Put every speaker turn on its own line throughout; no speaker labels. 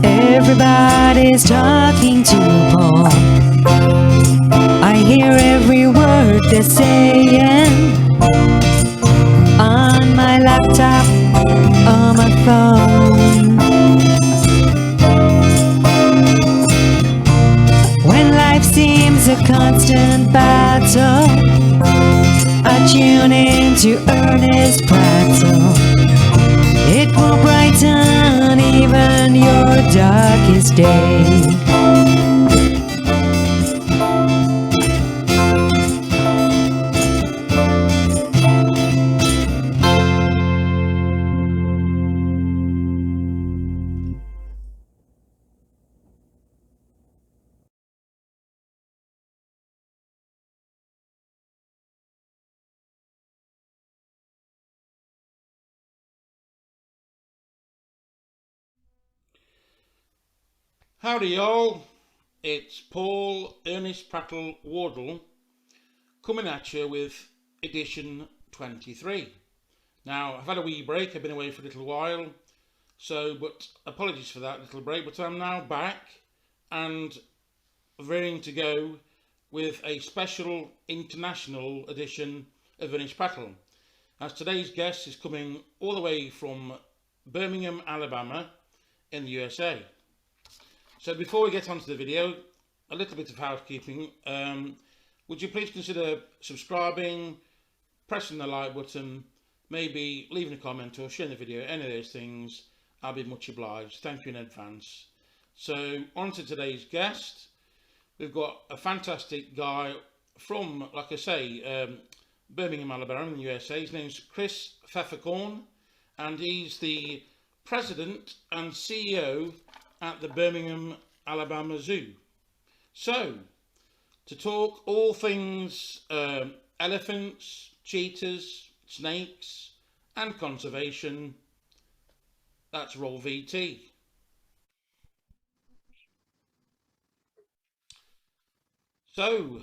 Everybody's talking to Paul. I hear every word they're saying on my laptop, on my phone. When life seems a constant battle, I tune into Earnest Prattle. It will brighten even your darkest day.
Howdy y'all, it's Paul Earnest Prattle Wardle coming at you with edition 23. Now I've had a wee break, I've been away for a little while, but apologies for that little break, but I'm now back and raring to go with a special international edition of Earnest Prattle, as today's guest is coming all the way from Birmingham, Alabama in the USA. So before we get onto the video, a little bit of housekeeping. Would you please consider subscribing, pressing the like button, maybe leaving a comment or sharing the video, any of those things. I'll be much obliged. Thank you in advance. So on to today's guest. We've got a fantastic guy from, like I say, Birmingham, Alabama in the USA. His name's Chris Pfefferkorn, and he's the president and CEO at the Birmingham, Alabama Zoo. So, to talk all things elephants, cheetahs, snakes and conservation, that's Roll VT. So,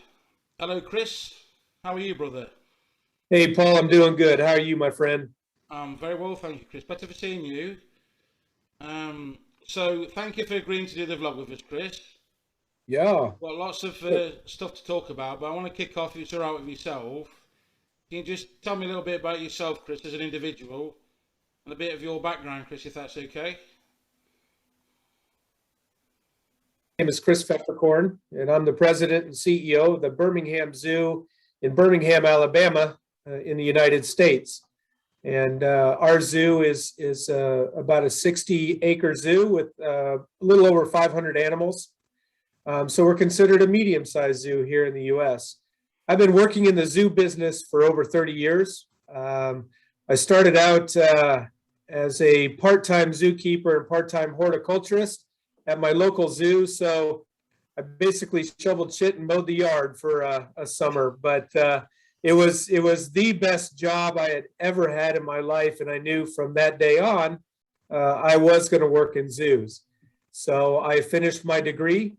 hello Chris, how are you, brother?
Hey Paul, I'm doing good. How are you, my friend?
I'm very well, thank you, Chris. Better for seeing you. So thank you for agreeing to do the vlog with us, Chris.
Yeah.
Got lots of stuff to talk about, but I want to kick off, if it's all right with yourself. Can you just tell me a little bit about yourself, Chris, as an individual, and a bit of your background, Chris, if that's okay?
My name is Chris Pfefferkorn, and I'm the president and CEO of the Birmingham Zoo in Birmingham, Alabama, in the United States. And our zoo is about a 60-acre zoo with a little over 500 animals. So we're considered a medium-sized zoo here in the U.S. I've been working in the zoo business for over 30 years. I started out as a part-time zookeeper and part-time horticulturist at my local zoo. So I basically shoveled shit and mowed the yard for a summer, but it was the best job I had ever had in my life, and I knew from that day on I was going to work in zoos. So I finished my degree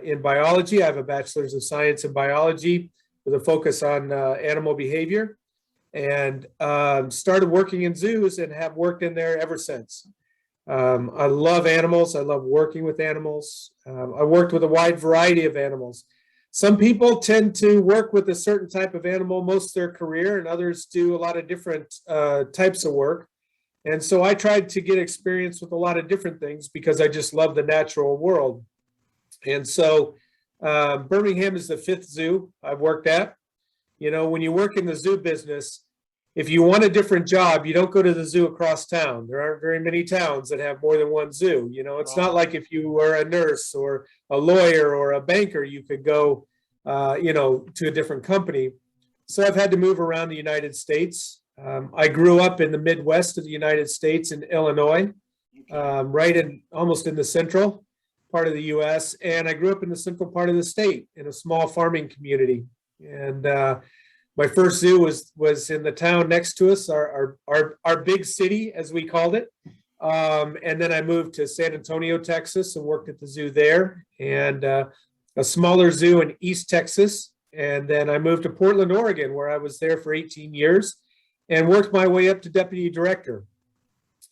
in biology. I have a bachelor's of science in biology with a focus on animal behavior, and started working in zoos and have worked in there ever since. I love animals. I love working with animals. I worked with a wide variety of animals. Some people tend to work with a certain type of animal most of their career, and others do a lot of different types of work. And so I tried to get experience with a lot of different things because I just love the natural world. And so Birmingham is the 5th zoo I've worked at. You know, when you work in the zoo business, if you want a different job, you don't go to the zoo across town. There aren't very many towns that have more than one zoo. You know, it's not like if you were a nurse or a lawyer or a banker, you could go, to a different company. So I've had to move around the United States. I grew up in the Midwest of the United States in Illinois, right in almost in the central part of the U.S. And I grew up in the central part of the state in a small farming community. And my first zoo was in the town next to us, our big city, as we called it. And then I moved to San Antonio, Texas, and worked at the zoo there, and a smaller zoo in East Texas. And then I moved to Portland, Oregon, where I was there for 18 years and worked my way up to deputy director.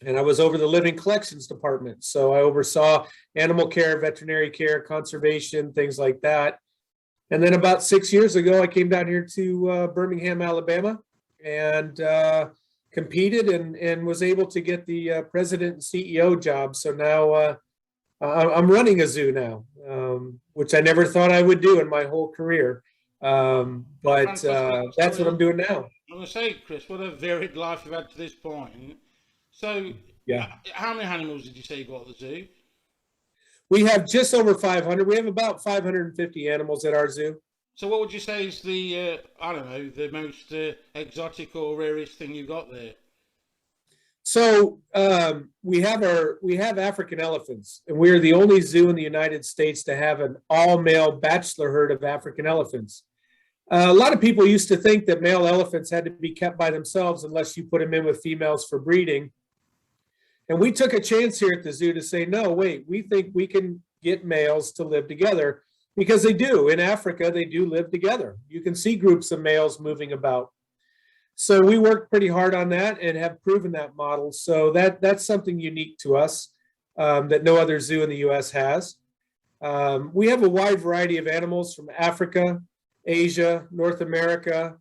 And I was over the living collections department. So I oversaw animal care, veterinary care, conservation, things like that. And then about 6 years ago, I came down here to Birmingham, Alabama, and competed and was able to get the president and CEO job. So now I'm running a zoo now, which I never thought I would do in my whole career. But that's what I'm doing now.
I'm going to say, Chris, what a varied life you've had to this point. So,
Yeah.
How many animals did you say you got at the zoo?
We have just over 500. We have about 550 animals at our zoo.
So, what would you say is the, I don't know, the most exotic or rarest thing you got there?
So we have African elephants, and we are the only zoo in the United States to have an all-male bachelor herd of African elephants. A lot of people used to think that male elephants had to be kept by themselves unless you put them in with females for breeding. And we took a chance here at the zoo to say, no, wait, we think we can get males to live together, because they do. In Africa, they do live together. You can see groups of males moving about. So we worked pretty hard on that and have proven that model. So that's something unique to us that no other zoo in the U.S. has. We have a wide variety of animals from Africa, Asia, North America,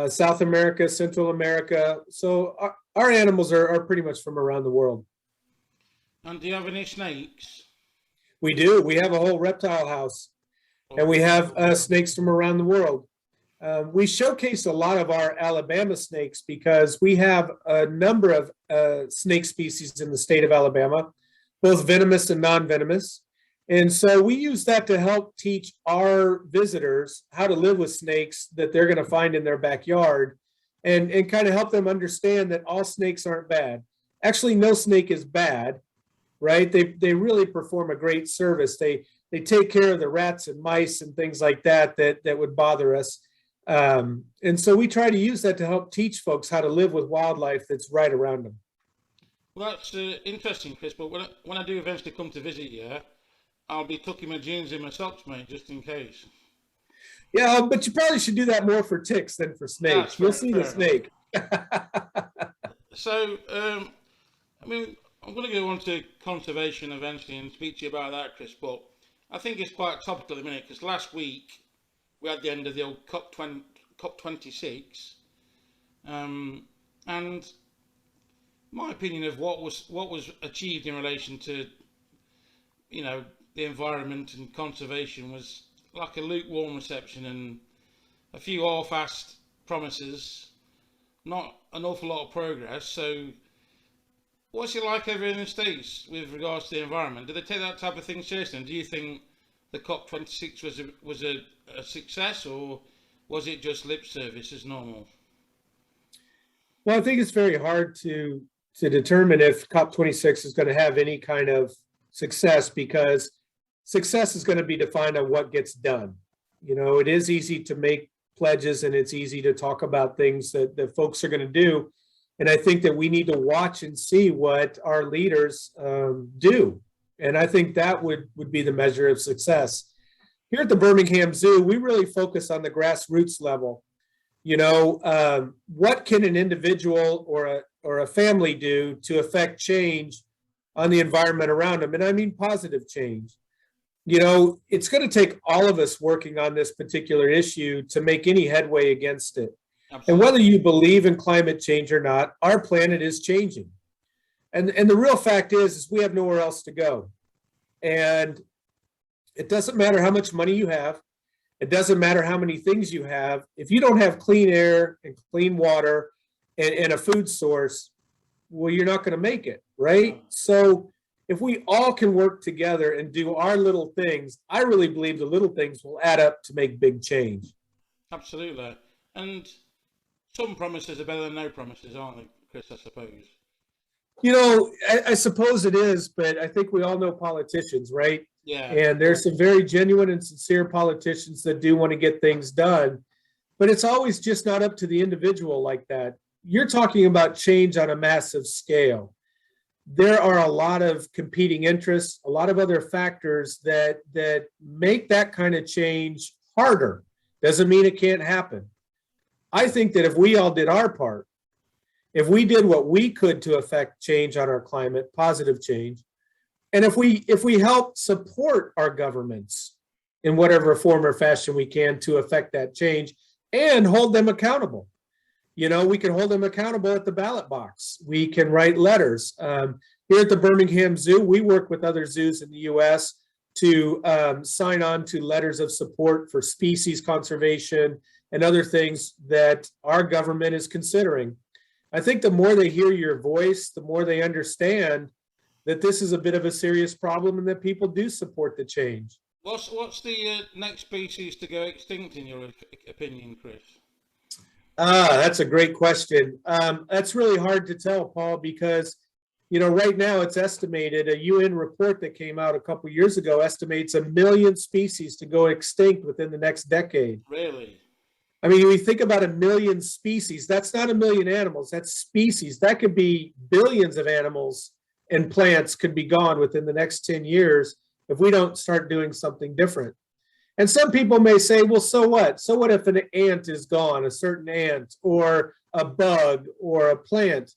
South America, Central America. So our animals are pretty much from around the world.
And do you have any snakes?
We do. We have a whole reptile house, and we have snakes from around the world. We showcase a lot of our Alabama snakes because we have a number of snake species in the state of Alabama, both venomous and non-venomous. And so we use that to help teach our visitors how to live with snakes that they're going to find in their backyard, and kind of help them understand that all snakes aren't bad. Actually, no snake is bad, right? They really perform a great service. They take care of the rats and mice and things like that would bother us. And so we try to use that to help teach folks how to live with wildlife that's right around them.
Well, that's interesting, Chris, but when I do eventually come to visit you, I'll be tucking my jeans in my socks, mate, just in case.
Yeah, but you probably should do that more for ticks than for snakes. You'll see the snake.
So, I mean, I'm going to go on to conservation eventually and speak to you about that, Chris, but I think it's quite topical at the minute, because last week we had the end of the old COP26, and my opinion of what was achieved in relation to, you know, the environment and conservation was like a lukewarm reception and a few half-assed promises, not an awful lot of progress. So what's it like over in the States with regards to the environment? Do they take that type of thing seriously? And do you think the COP26 was a success, or was it just lip service as normal?
Well, I think it's very hard to determine if COP26 is going to have any kind of success, because success is going to be defined on what gets done. You know, it is easy to make pledges and it's easy to talk about things that folks are going to do. And I think that we need to watch and see what our leaders do. And I think that would be the measure of success. Here at the Birmingham Zoo, we really focus on the grassroots level. You know, what can an individual or a family do to affect change on the environment around them? And I mean positive change. You know, it's going to take all of us working on this particular issue to make any headway against it. Absolutely. And whether you believe in climate change or not, our planet is changing. And the real fact is we have nowhere else to go. And it doesn't matter how much money you have. It doesn't matter how many things you have. If you don't have clean air and clean water and a food source, well, you're not going to make it, right? So if we all can work together and do our little things, I really believe the little things will add up to make big change.
Absolutely. And some promises are better than no promises, aren't they, Chris, I suppose?
You know, I suppose it is, but I think we all know politicians, right?
Yeah.
And there's some very genuine and sincere politicians that do want to get things done, but it's always just not up to the individual like that. You're talking about change on a massive scale. There are a lot of competing interests, a lot of other factors that make that kind of change harder. Doesn't mean it can't happen. I think that if we all did our part, if we did what we could to affect change on our climate, positive change, and if we help support our governments in whatever form or fashion we can to affect that change and hold them accountable. We can hold them accountable at the ballot box. We can write letters. Here at the Birmingham Zoo, we work with other zoos in the U.S. to sign on to letters of support for species conservation and other things that our government is considering. I think the more they hear your voice, the more they understand that this is a bit of a serious problem and that people do support the change.
What's the next species to go extinct in your opinion, Chris?
That's a great question. That's really hard to tell, Paul, because right now it's estimated, a UN report that came out a couple years ago estimates 1 million species to go extinct within the next decade.
Really?
I mean, when you think about 1 million species, that's not 1 million animals, that's species. That could be billions of animals and plants could be gone within the next 10 years if we don't start doing something different. And some people may say, well, so what? So what if an ant is gone, a certain ant, or a bug, or a plant?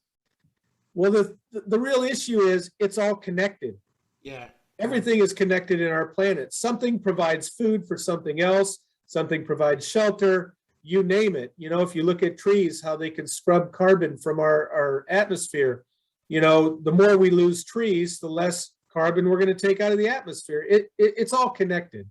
Well, the real issue is it's all connected.
Yeah.
Everything is connected in our planet. Something provides food for something else. Something provides shelter. You name it. If you look at trees, how they can scrub carbon from our atmosphere. The more we lose trees, the less carbon we're going to take out of the atmosphere. It's all connected.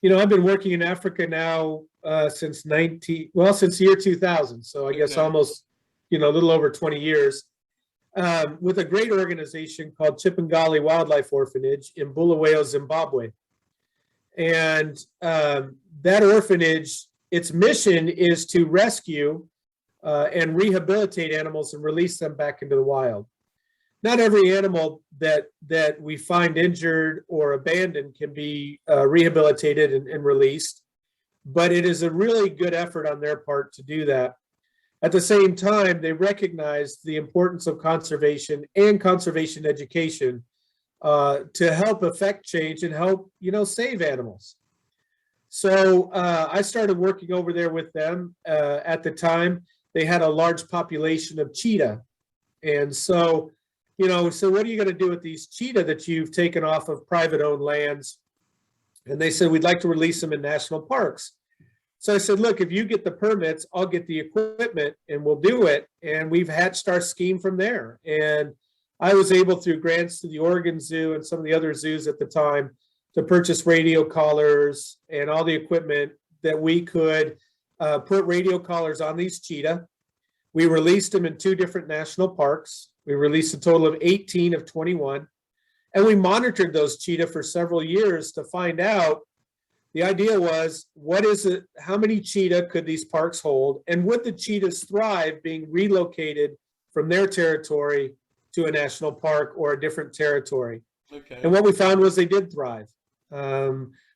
I've been working in Africa now since since the year 2000. So I guess almost, a little over 20 years, with a great organization called Chipangali Wildlife Orphanage in Bulawayo, Zimbabwe. And that orphanage, its mission is to rescue and rehabilitate animals and release them back into the wild. Not every animal that we find injured or abandoned can be rehabilitated and released, but it is a really good effort on their part to do that. At the same time, they recognize the importance of conservation and conservation education to help affect change and help, save animals. So I started working over there with them. At the time, they had a large population of cheetah. And so what are you going to do with these cheetah that you've taken off of private owned lands? And they said, we'd like to release them in national parks. So I said, look, if you get the permits, I'll get the equipment and we'll do it. And we've hatched our scheme from there. And I was able, through grants to the Oregon Zoo and some of the other zoos at the time, to purchase radio collars and all the equipment that we could put radio collars on these cheetah. We released them in 2 different national parks. We released a total of 18 of 21, and we monitored those cheetah for several years to find out. The idea was, what is it? How many cheetah could these parks hold? And would the cheetahs thrive being relocated from their territory to a national park or a different territory?
Okay. And
what we found was they did thrive.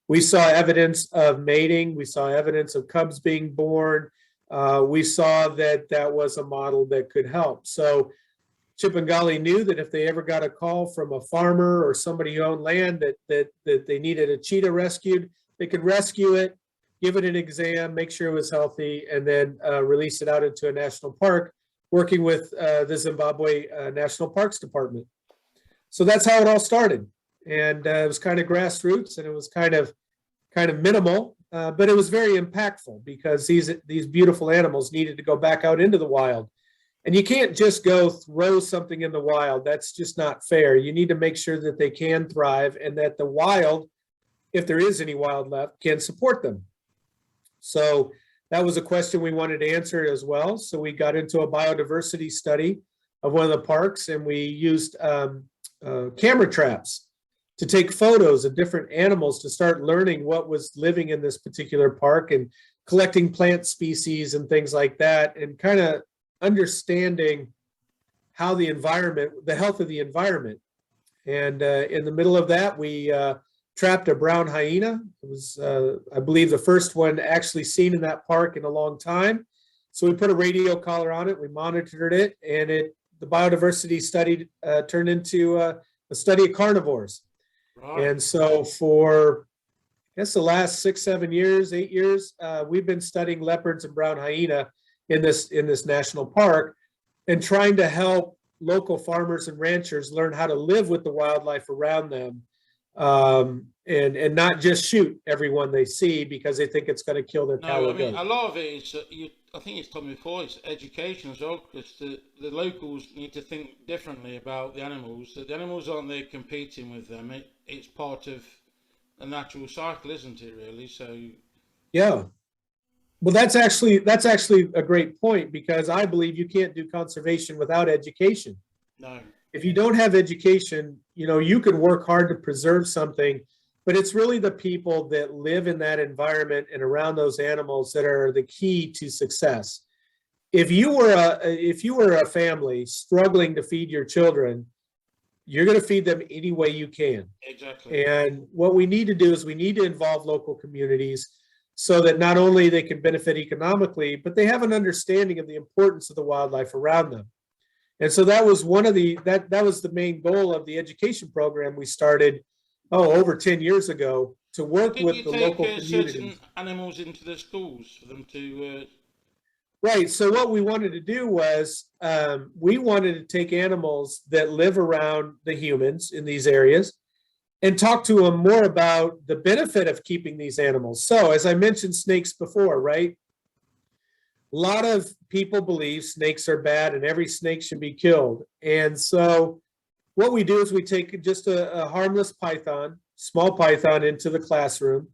We saw evidence of mating. We saw evidence of cubs being born. We saw that was a model that could help. So Chipangali knew that if they ever got a call from a farmer or somebody who owned land that they needed a cheetah rescued, they could rescue it, give it an exam, make sure it was healthy, and then release it out into a national park, working with the Zimbabwe National Parks Department. So that's how it all started. And it was kind of grassroots, and it was kind of minimal, but it was very impactful because these beautiful animals needed to go back out into the wild. And you can't just go throw something in the wild. That's just not fair. You need to make sure that they can thrive and that the wild, if there is any wild left, can support them. So that was a question we wanted to answer as well. So we got into a biodiversity study of one of the parks, and we used camera traps to take photos of different animals to start learning what was living in this particular park and collecting plant species and things like that, and kind of understanding how the environment, the health of the environment. And in the middle of that, we trapped a brown hyena. It was, I believe, the first one actually seen in that park in a long time. So we put a radio collar on it, we monitored it, and the biodiversity study turned into a study of carnivores.
Right.
And so for, I guess, the last 6, 7 years, 8 years, we've been studying leopards and brown hyena in this national park, and trying to help local farmers and ranchers learn how to live with the wildlife around them, and not just shoot everyone they see because they think it's going to kill their cow
No,
or
I mean,
goat.
a lot of it is, I think it's told me before, it's education as well, because the locals need to think differently about the animals. The animals aren't there competing with them. It's part of a natural cycle, isn't it, really? So,
Yeah. Well, that's actually a great point, because I believe you can't do conservation without education.
no.
If you don't have education, you can work hard to preserve something, but it's really the people that live in that environment and around those animals that are the key to success. If you were a family struggling to feed your children, you're going to feed them any way you can.
Exactly.
And what we need to do is we need to involve local communities so that not only they can benefit economically, but they have an understanding of the importance of the wildlife around them. And so that was that was the main goal of the education program we started, over 10 years ago, to
So
work
did
with
you
the
take
local
certain
communities.
animals into the schools for them to?
Right. So what we wanted to do was, we wanted to take animals that live around the humans in these areas and talk to them more about the benefit of keeping these animals. So as I mentioned snakes before, right? A lot of people believe snakes are bad and every snake should be killed. And so what we do is we take just a harmless python, small python, into the classroom.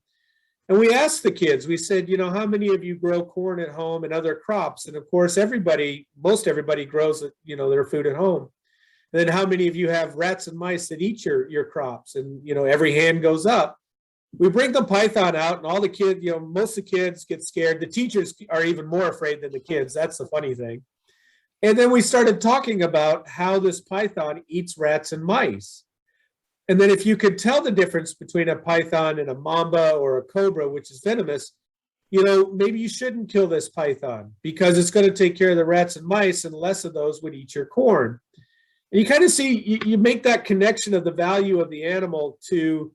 And we asked the kids, we said, how many of you grow corn at home and other crops? And of course, most everybody grows, their food at home. And then how many of you have rats and mice that eat your crops? And, every hand goes up. We bring the python out, and all the kids, most of the kids get scared. The teachers are even more afraid than the kids. That's the funny thing. And then we started talking about how this python eats rats and mice. And then if you could tell the difference between a python and a mamba or a cobra, which is venomous, maybe you shouldn't kill this python because it's going to take care of the rats and mice, and less of those would eat your corn. And you kind of see, you make that connection of the value of the animal to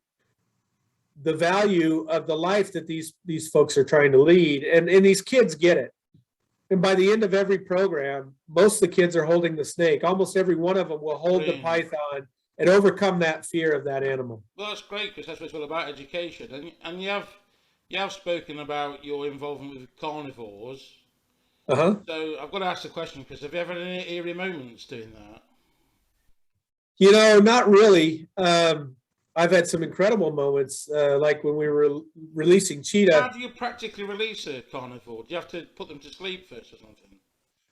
the value of the life that these folks are trying to lead. And these kids get it. And by the end of every program, most of the kids are holding the snake. Almost every one of them will hold the
Really?
python and overcome that fear of that animal.
Well, that's great because that's what it's all about, education. And you have spoken about your involvement with carnivores.
Uh-huh.
So I've got to ask the question because have you ever had any eerie moments doing that?
Not really. I've had some incredible moments, like when we were releasing
How
cheetah.
do you practically release a carnivore? Do you have to put them to sleep first or something?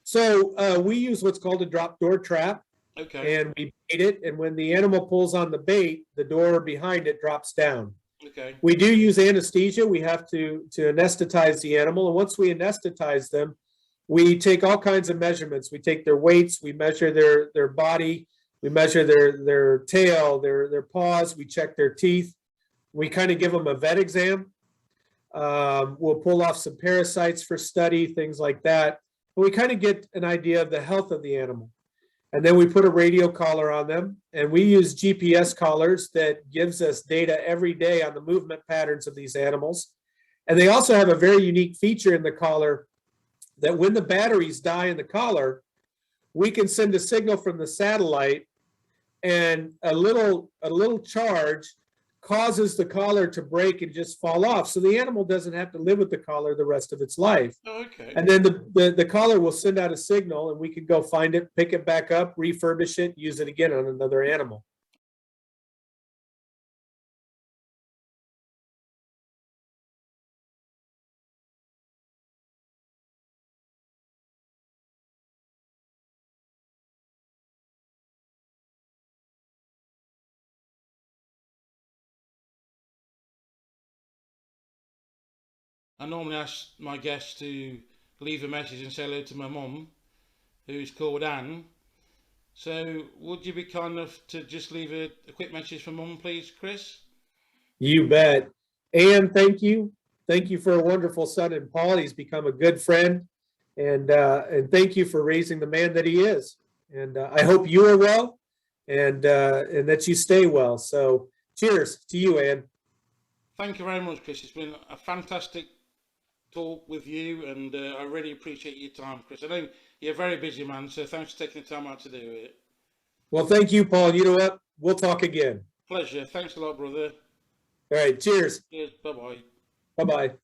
So we use what's called a drop door trap,
Okay.
and we bait it. And when the animal pulls on the bait, the door behind it drops down.
Okay.
We do use anesthesia. We have to anesthetize the animal. And once we anesthetize them, we take all kinds of measurements. We take their weights, we measure their body, we measure their tail, their paws, we check their teeth. We kind of give them a vet exam. We'll pull off some parasites for study, things like that. And we kind of get an idea of the health of the animal. And then we put a radio collar on them, and we use GPS collars that gives us data every day on the movement patterns of these animals. And they also have a very unique feature in the collar that when the batteries die in the collar, we can send a signal from the satellite, and a little charge causes the collar to break and just fall off. So the animal doesn't have to live with the collar the rest of its life.
Oh, okay.
And then the collar will send out a signal, and we can go find it, pick it back up, refurbish it, use it again on another animal.
I normally ask my guests to leave a message and say hello to my mum, who's called Anne. So would you be kind enough to just leave a quick message for mum, please, Chris?
You bet. Anne, thank you. Thank you for a wonderful son in Paul. He's become a good friend. And thank you for raising the man that he is. And I hope you are well and that you stay well. So cheers to you, Anne.
Thank you very much, Chris. It's been a fantastic talk with you, and I really appreciate your time, Chris. I know you're a very busy man, so thanks for taking the time out to do it.
Well, thank you, Paul. You know what? We'll talk again.
Pleasure. Thanks a lot, brother.
All right. Cheers.
Cheers. Bye-bye.
Bye-bye.